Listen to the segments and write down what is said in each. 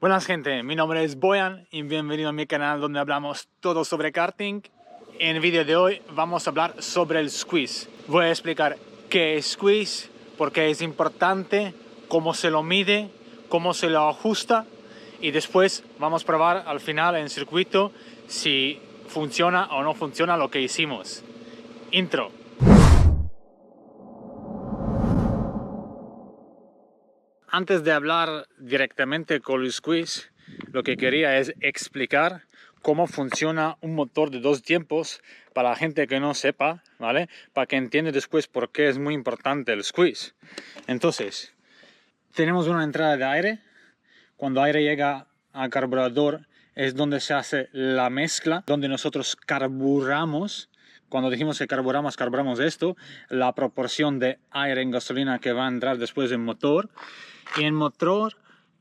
Buenas gente, mi nombre es Boyan y bienvenido a mi canal donde hablamos todo sobre karting. En el vídeo de hoy vamos a hablar sobre el squeeze. Voy a explicar qué es squeeze, por qué es importante, cómo se lo mide, cómo se lo ajusta y después vamos a probar al final en circuito si funciona o no funciona lo que hicimos. Intro. Antes de hablar directamente con el squeeze, lo que quería es explicar cómo funciona un motor de dos tiempos para la gente que no sepa, ¿vale? Para que entienda después por qué es muy importante el squeeze. Entonces, tenemos una entrada de aire. Cuando aire llega al carburador es donde se hace la mezcla, donde nosotros carburamos. Cuando dijimos que carburamos esto, la proporción de aire en gasolina que va a entrar después del motor. Y en motor,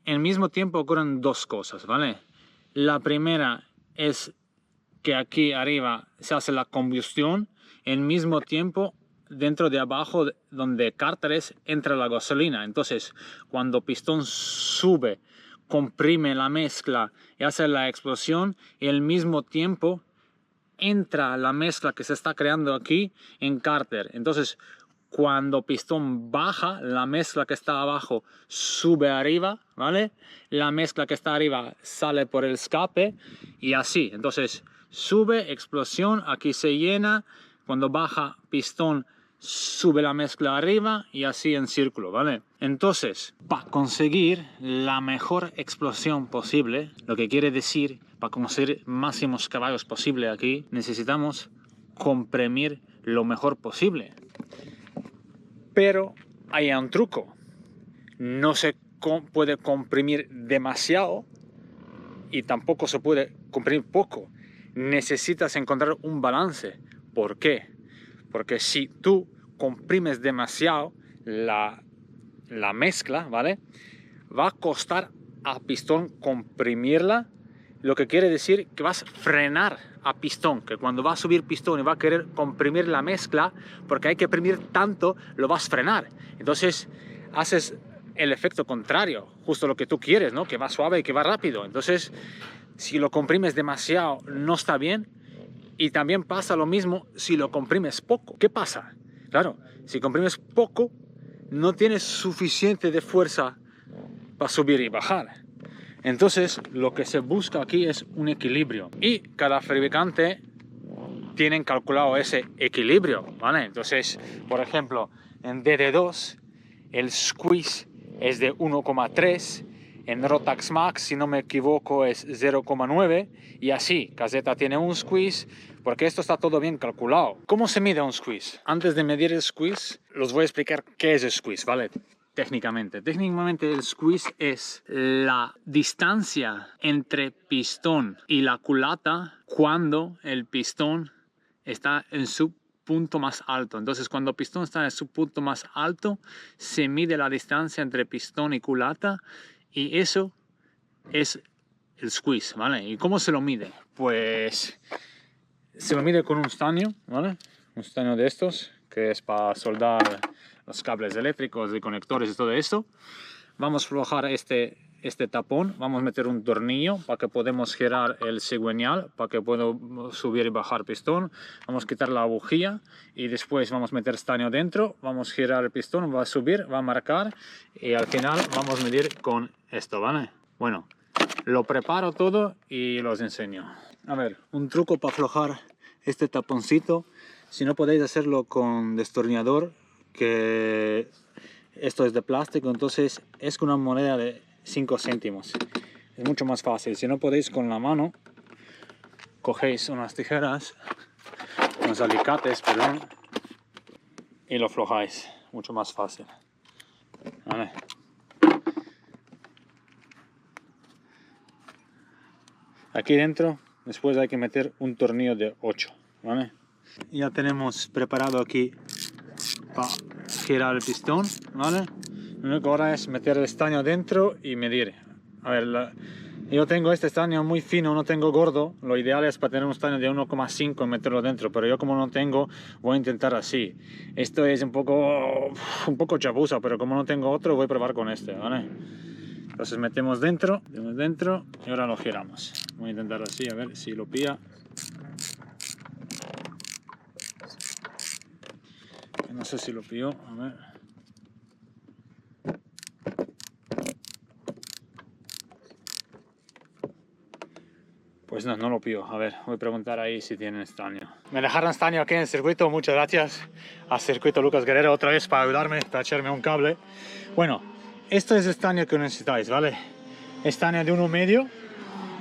al mismo tiempo ocurren dos cosas, ¿vale? La primera es que aquí arriba se hace la combustión, al mismo tiempo dentro de abajo donde cárteres entra la gasolina. Entonces, cuando pistón sube, comprime la mezcla y hace la explosión, y al mismo tiempo entra la mezcla que se está creando aquí en cárter. Entonces, cuando pistón baja, la mezcla que está abajo sube arriba, ¿vale? La mezcla que está arriba sale por el escape y así. Entonces, sube, explosión, aquí se llena. Cuando baja pistón, sube la mezcla arriba y así en círculo, ¿vale? Entonces, para conseguir la mejor explosión posible, lo que quiere decir, para conseguir máximos caballos posible aquí, necesitamos comprimir lo mejor posible. Pero hay un truco. No se puede comprimir demasiado y tampoco se puede comprimir poco. Necesitas encontrar un balance. ¿Por qué? Porque si tú comprimes demasiado la mezcla, ¿vale? Va a costar a pistón comprimirla, lo que quiere decir que vas a frenar a pistón, que cuando va a subir pistón y va a querer comprimir la mezcla, porque hay que comprimir tanto, lo vas a frenar. Entonces haces el efecto contrario, justo lo que tú quieres, ¿no? Que va suave y que va rápido. Entonces, si lo comprimes demasiado, no está bien. Y también pasa lo mismo si lo comprimes poco. ¿Qué pasa? Claro, si comprimes poco, no tienes suficiente de fuerza para subir y bajar. Entonces, lo que se busca aquí es un equilibrio. Y cada fabricante tiene calculado ese equilibrio, ¿vale? Entonces, por ejemplo, en DD2, el squeeze es de 1,3. En Rotax Max, si no me equivoco, es 0,9 y así. Caseta tiene un squeeze, porque esto está todo bien calculado. ¿Cómo se mide un squeeze? Antes de medir el squeeze, los voy a explicar qué es el squeeze, ¿vale? Técnicamente el squeeze es la distancia entre pistón y la culata cuando el pistón está en su punto más alto. Entonces, cuando el pistón está en su punto más alto, se mide la distancia entre pistón y culata. Y eso es el squeeze, ¿vale? ¿Y cómo se lo mide? Pues se lo mide con un estaño, ¿vale? Un estaño de estos, que es para soldar los cables eléctricos y conectores y todo esto. Vamos a aflojar este tapón, vamos a meter un tornillo para que podamos girar el cigüeñal, para que pueda subir y bajar pistón. Vamos a quitar la bujía y después vamos a meter estaño dentro, vamos a girar el pistón, va a subir, va a marcar y al final vamos a medir con esto, ¿vale? Bueno, lo preparo todo y los enseño. A ver, un truco para aflojar este taponcito, si no podéis hacerlo con destornillador, que esto es de plástico, entonces es con una moneda de 5 céntimos. Es mucho más fácil. Si no podéis con la mano, cogéis unas tijeras, unos alicates, perdón, y lo aflojáis. Mucho más fácil. ¿Vale? Aquí dentro, después hay que meter un tornillo de 8. ¿Vale? Ya tenemos preparado aquí para girar el pistón, ¿vale? Lo único ahora es meter el estaño dentro y medir. A ver, yo tengo este estaño muy fino, no tengo gordo. Lo ideal es para tener un estaño de 1,5 y meterlo dentro, pero yo como no tengo, voy a intentar así. Esto es un poco chapuza, pero como no tengo otro, voy a probar con este, ¿vale? Entonces metemos dentro y ahora lo giramos. Voy a intentar así, a ver si lo pilla. No sé si lo pilló, a ver. Pues no lo pilló. A ver, voy a preguntar ahí si tienen estaño. Me dejaron estaño aquí en el circuito. Muchas gracias al circuito Lucas Guerrero otra vez para ayudarme, para echarme un cable. Bueno, esto es estaño que necesitáis, ¿vale? Estaño de 1,5.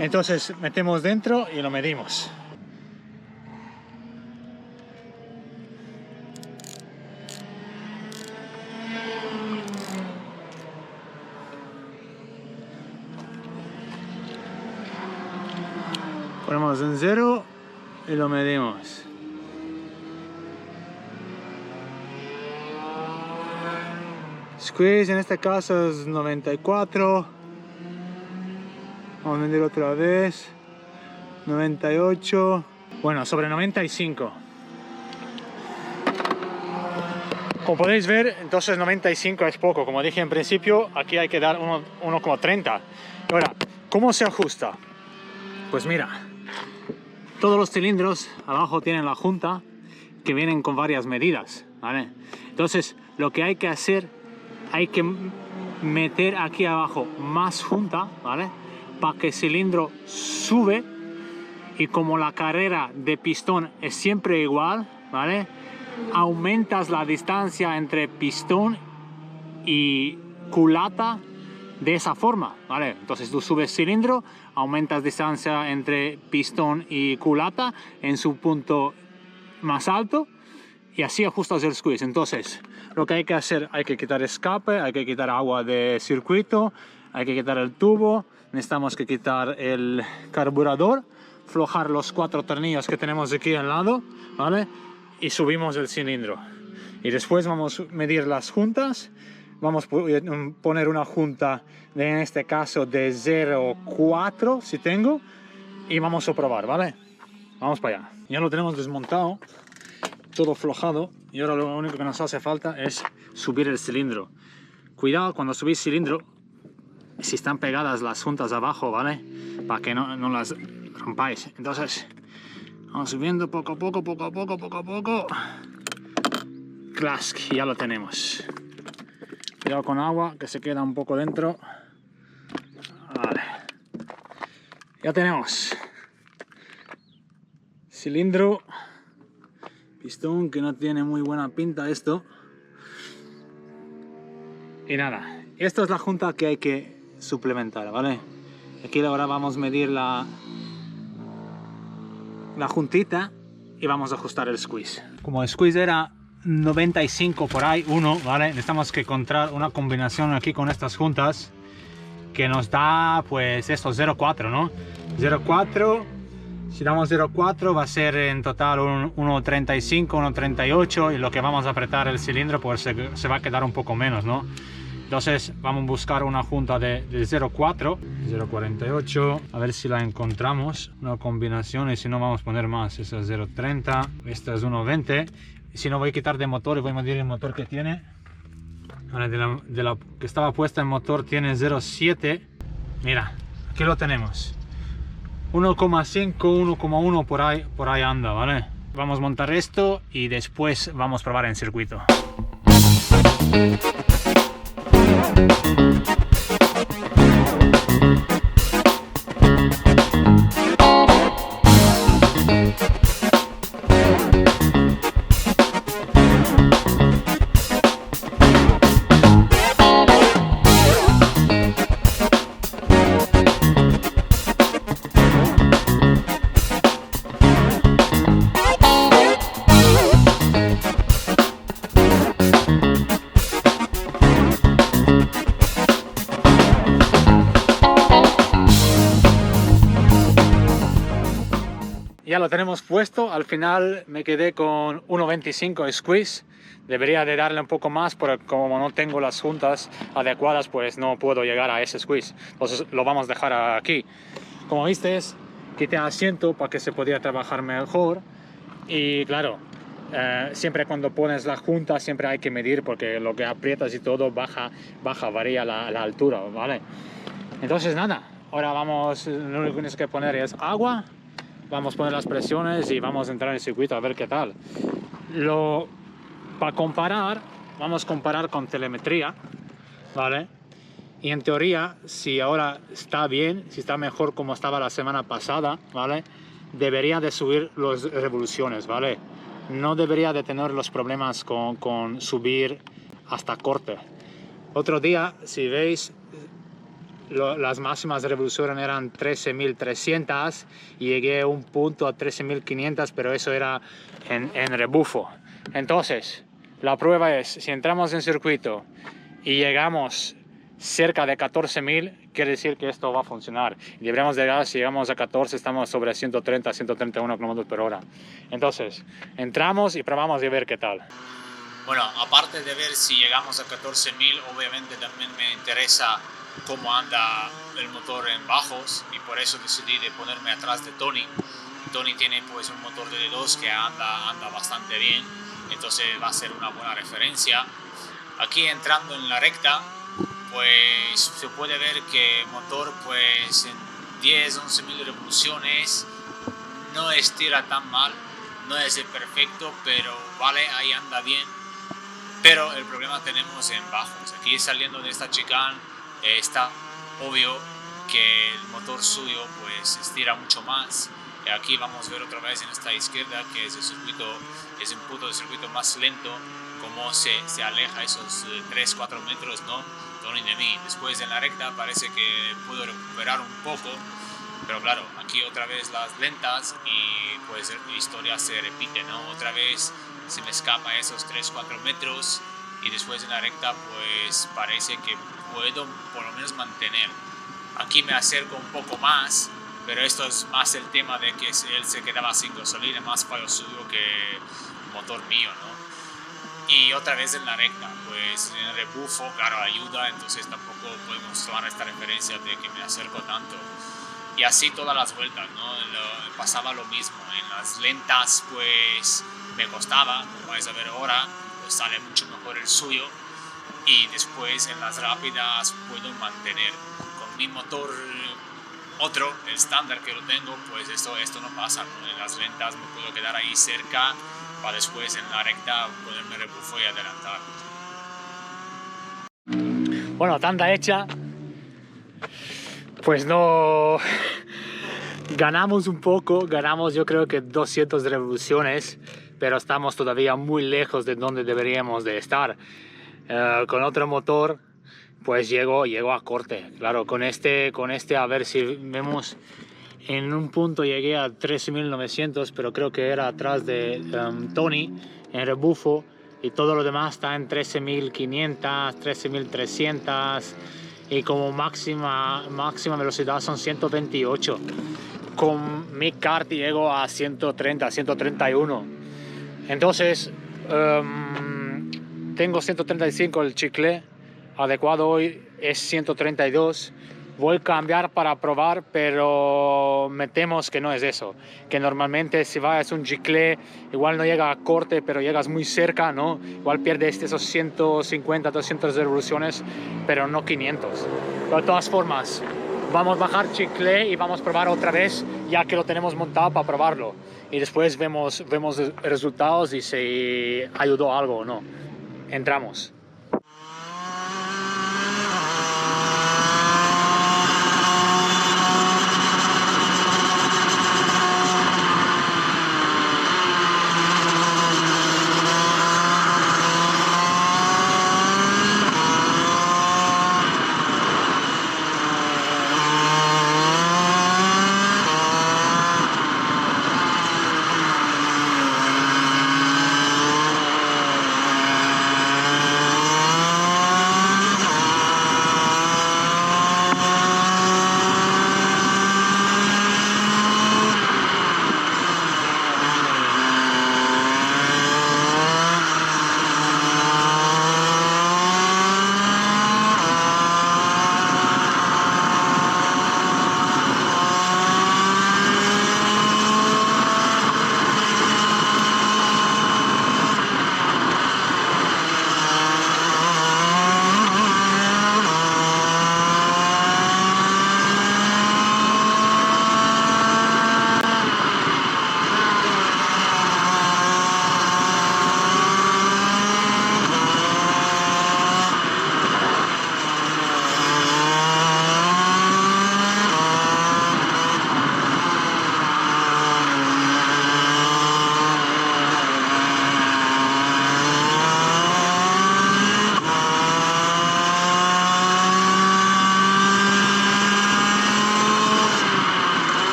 Entonces metemos dentro y lo medimos. Ponemos en 0 y lo medimos. Squeeze en este caso es 94. Vamos a medir otra vez. 98. Bueno, sobre 95. Como podéis ver, entonces 95 es poco. Como dije en principio, aquí hay que dar 1,30. Ahora, ¿cómo se ajusta? Pues mira, todos los cilindros abajo tienen la junta que vienen con varias medidas, ¿vale? Entonces, lo que hay que hacer, hay que meter aquí abajo más junta, ¿vale? Para que el cilindro sube, y como la carrera de pistón es siempre igual, ¿vale? Aumentas la distancia entre pistón y culata de esa forma, ¿vale? Entonces tú subes cilindro, aumentas distancia entre pistón y culata en su punto más alto y así ajustas el squeeze. Entonces lo que hay que hacer, hay que quitar escape, hay que quitar agua de circuito, hay que quitar el tubo, necesitamos que quitar el carburador, aflojar los 4 tornillos que tenemos aquí al lado, ¿vale? Y subimos el cilindro. Y después vamos a medir las juntas. Vamos a poner una junta en este caso de 0,4 si tengo, y vamos a probar, ¿vale? Vamos para allá. Ya lo tenemos desmontado, todo aflojado, y ahora lo único que nos hace falta es subir el cilindro. Cuidado cuando subís cilindro, si están pegadas las juntas abajo, ¿vale? Para que no las rompáis. Entonces vamos subiendo poco a poco. Clask, ya lo tenemos. Cuidado con agua, que se queda un poco dentro. Vale. Ya tenemos cilindro, pistón, que no tiene muy buena pinta esto. Y nada, esta es la junta que hay que suplementar, ¿vale? Aquí ahora vamos a medir la juntita y vamos a ajustar el squeeze. Como el squeeze era 95 por ahí, ¿vale? Necesitamos que encontrar una combinación aquí con estas juntas que nos da pues esto, 0,4, ¿no? 0,4, si damos 0,4 va a ser en total 1,35, 1,38, y lo que vamos a apretar el cilindro pues se va a quedar un poco menos, ¿no? Entonces vamos a buscar una junta de 0,4, 0,48, a ver si la encontramos, una combinación, y si no vamos a poner más. Esa es 0,30, esta es 1,20. Si no, voy a quitar de motor y voy a medir el motor que tiene. De la que estaba puesta en motor tiene 0,7. Mira, aquí lo tenemos. 1,5, 1,1 por ahí anda, ¿vale? Vamos a montar esto y después vamos a probar en circuito. Ya lo tenemos puesto. Al final me quedé con 1,25 squeeze. Debería de darle un poco más, pero como no tengo las juntas adecuadas, pues no puedo llegar a ese squeeze. Entonces lo vamos a dejar aquí. Como visteis, quité asiento para que se pudiera trabajar mejor. Y claro, Siempre cuando pones la junta siempre hay que medir porque lo que aprietas y todo varía la altura, ¿vale? Entonces nada, ahora vamos, lo único que tienes que poner es agua, vamos a poner las presiones y vamos a entrar en el circuito a ver qué tal. Para comparar, vamos a comparar con telemetría, ¿vale? Y en teoría, si ahora está bien, si está mejor como estaba la semana pasada, ¿vale? Debería de subir las revoluciones, ¿vale? No debería de tener los problemas con subir hasta corte. Otro día, si veis, las máximas revoluciones eran 13.300 y llegué a un punto a 13.500, pero eso era en rebufo. Entonces, la prueba es, si entramos en circuito y llegamos cerca de 14.000, quiere decir que esto va a funcionar. Deberíamos llegar, si llegamos a 14, estamos sobre 130, 131 km por hora. Entonces, entramos y probamos y ver qué tal. Bueno, aparte de ver si llegamos a 14.000, obviamente también me interesa cómo anda el motor en bajos y por eso decidí de ponerme atrás de Tony. Tony tiene pues un motor de D2 que anda bastante bien, entonces va a ser una buena referencia. Aquí entrando en la recta, pues se puede ver que el motor pues en 10-11.000 revoluciones no estira tan mal, no es el perfecto, pero vale, ahí anda bien. Pero el problema tenemos en bajos. Aquí saliendo de esta chicane está obvio que el motor suyo pues estira mucho más. Y aquí vamos a ver otra vez en esta izquierda que es el circuito, es un punto de circuito más lento, como se aleja esos 3-4 metros, ¿no? Tony de mí. Después en la recta parece que puedo recuperar un poco, pero claro, aquí otra vez las lentas y pues la historia se repite, ¿no? Otra vez se me escapa esos 3-4 metros y después en la recta pues parece que puedo por lo menos mantener. Aquí me acerco un poco más, pero esto es más el tema de que él se quedaba sin gasolina, más fallo suyo que motor mío, ¿no? Y otra vez en la recta, pues en el rebufo, claro, ayuda, entonces tampoco podemos tomar esta referencia de que me acerco tanto. Y así todas las vueltas, ¿no? Pasaba lo mismo. En las lentas, pues me costaba, como vais a ver ahora, pues sale mucho mejor el suyo. Y después en las rápidas puedo mantener. Con mi motor otro, el estándar que lo tengo, pues esto no pasa, ¿no? En las lentas me puedo quedar ahí cerca para después en la recta ponerme rebufo y adelantar. Bueno, tanda hecha. Pues no... ganamos un poco, ganamos yo creo que 200 revoluciones, pero estamos todavía muy lejos de donde deberíamos de estar. Con otro motor pues llego a corte. Claro, con este a ver si vemos, en un punto llegué a 13.900, pero creo que era atrás de Tony en rebufo, y todo lo demás está en 13.500, 13.300 y como máxima velocidad son 128. Con mi kart llego a 130, 131. Entonces tengo 135, el chicle adecuado hoy es 132. Voy a cambiar para probar, pero me temos que no es eso. Que normalmente si vas un chicle, igual no llega a corte, pero llegas muy cerca, ¿no? Igual pierdes esos 150, 200 revoluciones, pero no 500. Pero de todas formas, vamos a bajar chicle y vamos a probar otra vez, ya que lo tenemos montado para probarlo. Y después vemos resultados y si ayudó algo o no. Entramos.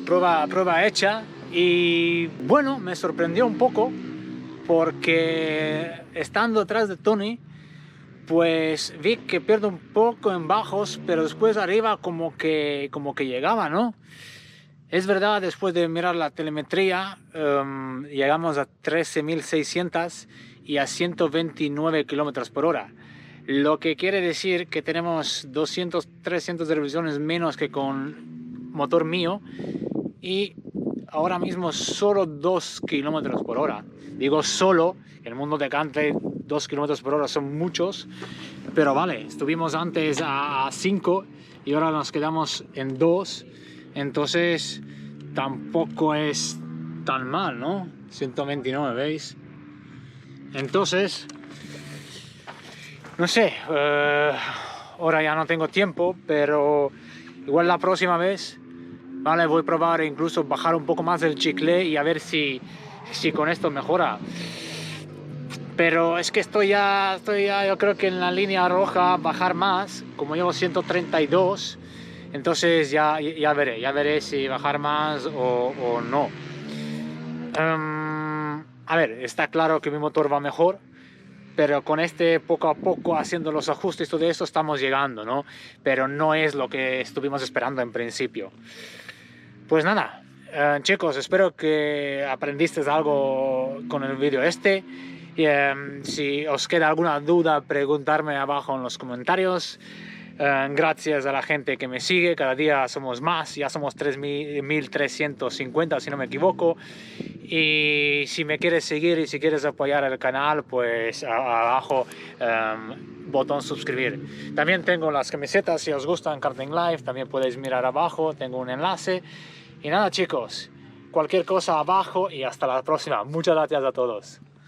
prueba hecha. Y bueno, me sorprendió un poco porque estando atrás de Tony, pues vi que pierdo un poco en bajos, pero después arriba como que llegaba, ¿no? Es verdad, después de mirar la telemetría, llegamos a 13.600 y a 129 kilómetros por hora. Lo que quiere decir que tenemos 200, 300 revoluciones menos que con motor mío y ahora mismo solo 2 kilómetros por hora. Digo solo, en el mundo de country 2 kilómetros por hora son muchos, pero vale, estuvimos antes a 5 y ahora nos quedamos en 2, entonces tampoco es tan mal, ¿no? 129, ¿veis? Entonces, no sé, ahora ya no tengo tiempo, pero igual la próxima vez, vale, voy a probar incluso bajar un poco más el chicle y a ver si con esto mejora. Pero es que estoy ya yo creo que en la línea roja, bajar más, como llevo 132, entonces ya veré si bajar más o no. A ver, está claro que mi motor va mejor, pero con este poco a poco haciendo los ajustes y todo esto estamos llegando, ¿no? Pero no es lo que estuvimos esperando en principio. Pues nada, chicos, espero que aprendisteis algo con el vídeo este. Y, si os queda alguna duda, preguntarme abajo en los comentarios. Gracias a la gente que me sigue, cada día somos más, ya somos 3.350 si no me equivoco. Y si me quieres seguir y si quieres apoyar el canal, pues abajo botón suscribir. También tengo las camisetas, si os gustan Karting Life, también podéis mirar abajo, tengo un enlace. Y nada chicos, cualquier cosa abajo y hasta la próxima. Muchas gracias a todos.